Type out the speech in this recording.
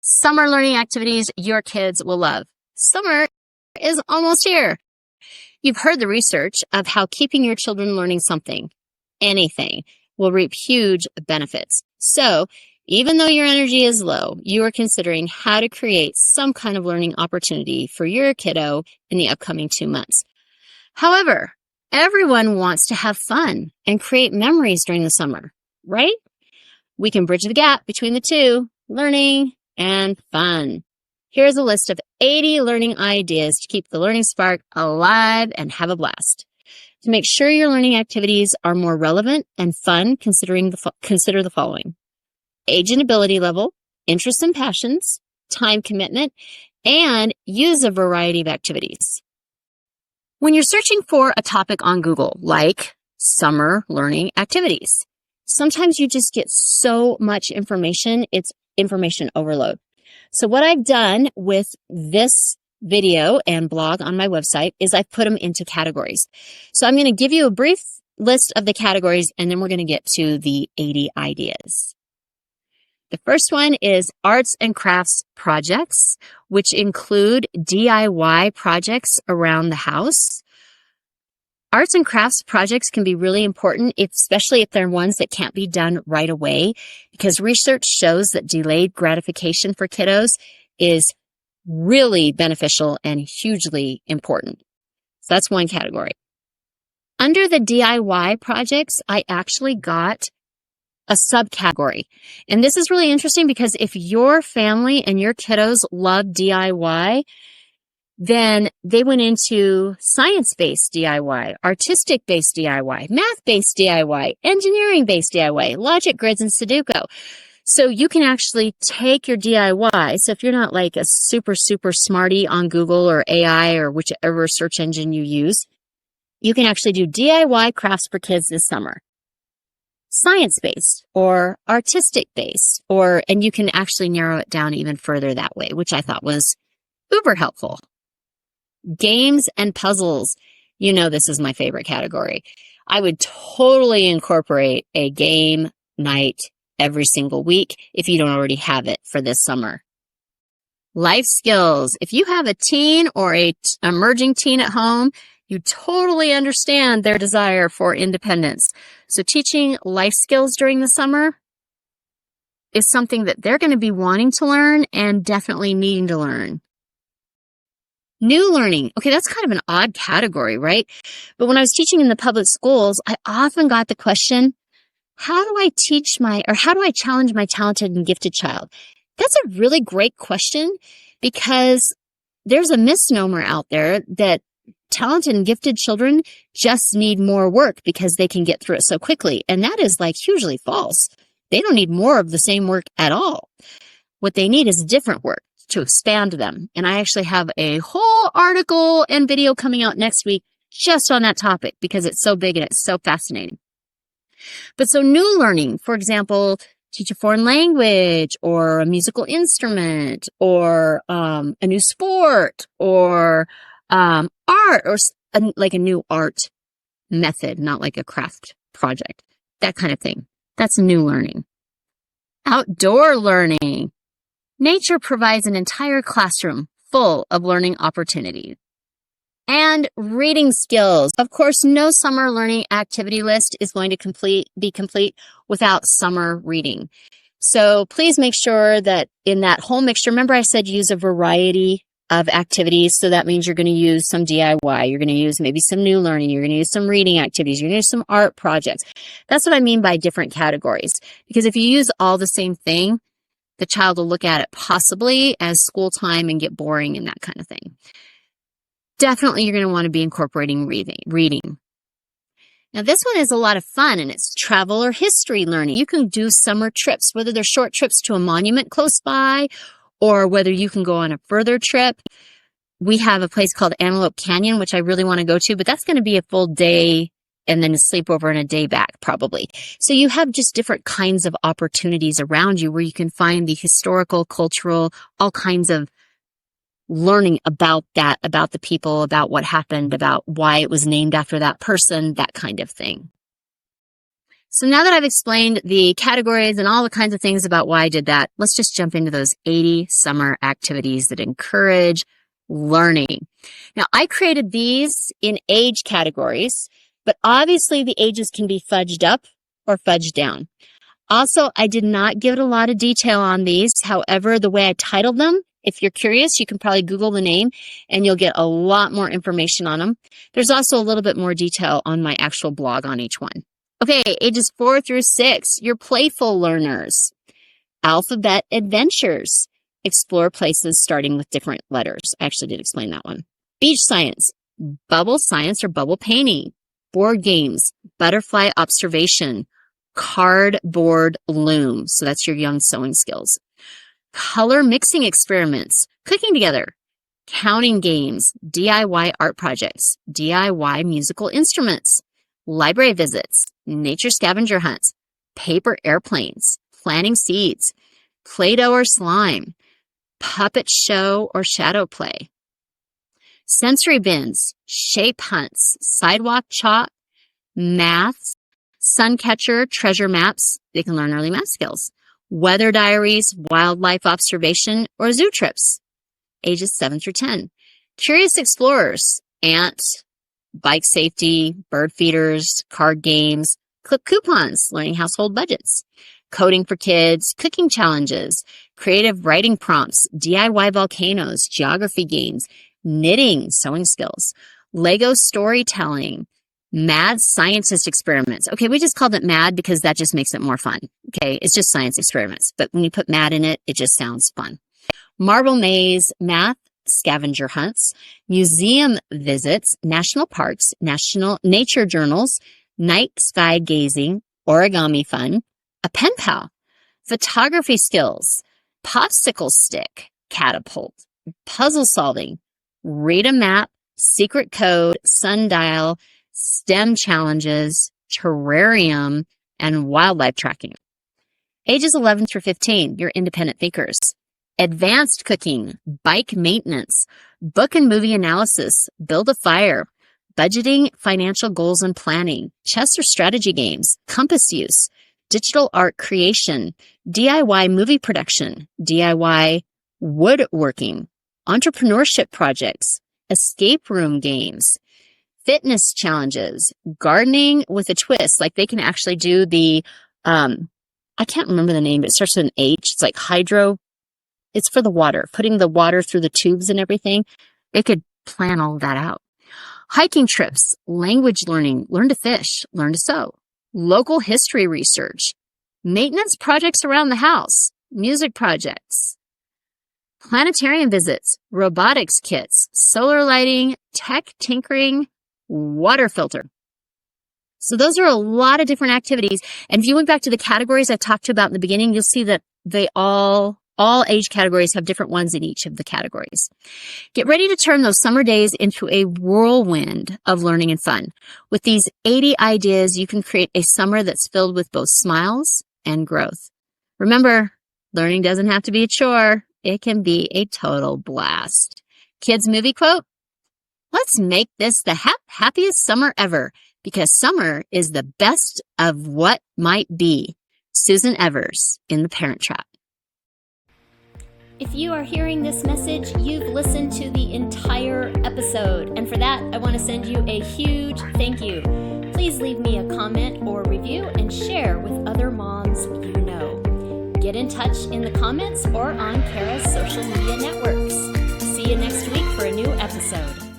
Summer learning activities your kids will love. Summer is almost here. You've heard the research of how keeping your children learning something, anything, will reap huge benefits. So, even though your energy is low, you are considering how to create some kind of learning opportunity for your kiddo in the upcoming 2 months. However, everyone wants to have fun and create memories during the summer, right? We can bridge the gap between the two, learning and fun. Here's a list of 80 learning ideas to keep the learning spark alive and have a blast. To make sure your learning activities are more relevant and fun, consider the following: age and ability level, interests and passions, time commitment, and use a variety of activities. When you're searching for a topic on Google, like summer learning activities, sometimes you just get so much information, it's information overload. So what I've done with this video and blog on my website is I've put them into categories. So I'm going to give you a brief list of the categories, and then we're going to get to the 80 ideas. The first one is arts and crafts projects, which include DIY projects around the house. Arts and crafts projects can be really important, especially if they're ones that can't be done right away, because research shows that delayed gratification for kiddos is really beneficial and hugely important. So that's one category. Under the DIY projects, I actually got a subcategory. And this is really interesting because if your family and your kiddos love DIY, then they went into science-based DIY, artistic-based DIY, math-based DIY, engineering-based DIY, logic grids, and Sudoku. So you can actually take your DIY. So if you're not like a super smarty on Google or AI or whichever search engine you use, you can actually do DIY crafts for kids this summer. Science-based or artistic-based, and you can actually narrow it down even further that way, which I thought was uber helpful. Games and puzzles. You know, this is my favorite category. I would totally incorporate a game night every single week if you don't already have it for this summer. Life skills. If you have a teen or a emerging teen at home, you totally understand their desire for independence. So teaching life skills during the summer is something that they're going to be wanting to learn and definitely needing to learn. New learning. Okay, that's kind of an odd category, right? But when I was teaching in the public schools, I often got the question, how do I challenge my talented and gifted child? That's a really great question because there's a misnomer out there that talented and gifted children just need more work because they can get through it so quickly. And that is like hugely false. They don't need more of the same work at all. What they need is different work to expand them. And I actually have a whole article and video coming out next week just on that topic because it's so big and it's so fascinating. But so new learning, for example, teach a foreign language or a musical instrument or a new sport or art or like a new art method, not like a craft project, that kind of thing. That's new learning. Outdoor learning. Nature provides an entire classroom full of learning opportunities. And reading skills. Of course, no summer learning activity list is going to be complete without summer reading. So please make sure that in that whole mixture, remember I said use a variety of activities. So that means you're going to use some DIY. You're going to use maybe some new learning. You're going to use some reading activities. You're going to use some art projects. That's what I mean by different categories. Because if you use all the same thing, the child will look at it possibly as school time and get boring and that kind of thing. Definitely you're going to want to be incorporating reading. Now this one is a lot of fun and it's travel or history learning. You can do summer trips, whether they're short trips to a monument close by or whether you can go on a further trip. We have a place called Antelope Canyon, which I really want to go to, but that's going to be a full day and then a sleepover and a day back probably. So you have just different kinds of opportunities around you where you can find the historical, cultural, all kinds of learning about that, about the people, about what happened, about why it was named after that person, that kind of thing. So now that I've explained the categories and all the kinds of things about why I did that, let's just jump into those 80 summer activities that encourage learning. Now, I created these in age categories, but obviously the ages can be fudged up or fudged down. Also, I did not give it a lot of detail on these. However, the way I titled them, if you're curious, you can probably Google the name and you'll get a lot more information on them. There's also a little bit more detail on my actual blog on each one. Okay, ages 4 through 6, you're playful learners. Alphabet adventures. Explore places starting with different letters. I actually did explain that one. Beach science. Bubble science or bubble painting. Board games. Butterfly observation. Cardboard loom. So that's your young sewing skills. Color mixing experiments. Cooking together. Counting games. DIY art projects. DIY musical instruments. Library visits. Nature scavenger hunts. Paper airplanes. Planting seeds. Play-Doh or slime. Puppet show or shadow play. Sensory bins. Shape hunts. Sidewalk chalk. Maths. Sun catcher, treasure maps. They can learn early math skills. Weather diaries, wildlife observation, or zoo trips. Ages 7 through 10. Curious explorers. Ant, bike safety, bird feeders, card games, clip coupons, learning household budgets. Coding for kids, cooking challenges, creative writing prompts, DIY volcanoes, geography games, knitting, sewing skills, Lego storytelling, mad scientist experiments. Okay, we just called it mad because that just makes it more fun. Okay, it's just science experiments. But when you put mad in it, it just sounds fun. Marble maze, math, scavenger hunts, museum visits, national parks, national nature journals, night sky gazing, origami fun, a pen pal, photography skills, popsicle stick, catapult, puzzle solving, read a map, secret code, sundial, STEM challenges, terrarium, and wildlife tracking. Ages 11 through 15, you're independent thinkers. Advanced cooking, bike maintenance, book and movie analysis, build a fire, budgeting, financial goals and planning, chess or strategy games, compass use, digital art creation, DIY movie production, DIY woodworking, entrepreneurship projects, escape room games, fitness challenges, gardening with a twist. Like they can actually do the, I can't remember the name, but it starts with an H. It's like hydro. It's for the water, putting the water through the tubes and everything. They could plan all of that out. Hiking trips, language learning, learn to fish, learn to sew, local history research, maintenance projects around the house, music projects, planetarium visits, robotics kits, solar lighting, tech tinkering, water filter. So those are a lot of different activities. And if you went back to the categories I talked about in the beginning, you'll see that they all age categories have different ones in each of the categories. Get ready to turn those summer days into a whirlwind of learning and fun. With these 80 ideas, you can create a summer that's filled with both smiles and growth. Remember, learning doesn't have to be a chore. It can be a total blast. Kids movie quote, let's make this the happiest summer ever because summer is the best of what might be. Susan Evers in The Parent Trap. If you are hearing this message, you've listened to the entire episode. And for that, I want to send you a huge thank you. Please leave me a comment or review and share with other moms you know. Get in touch in the comments or on Kara's social media networks. See you next week for a new episode.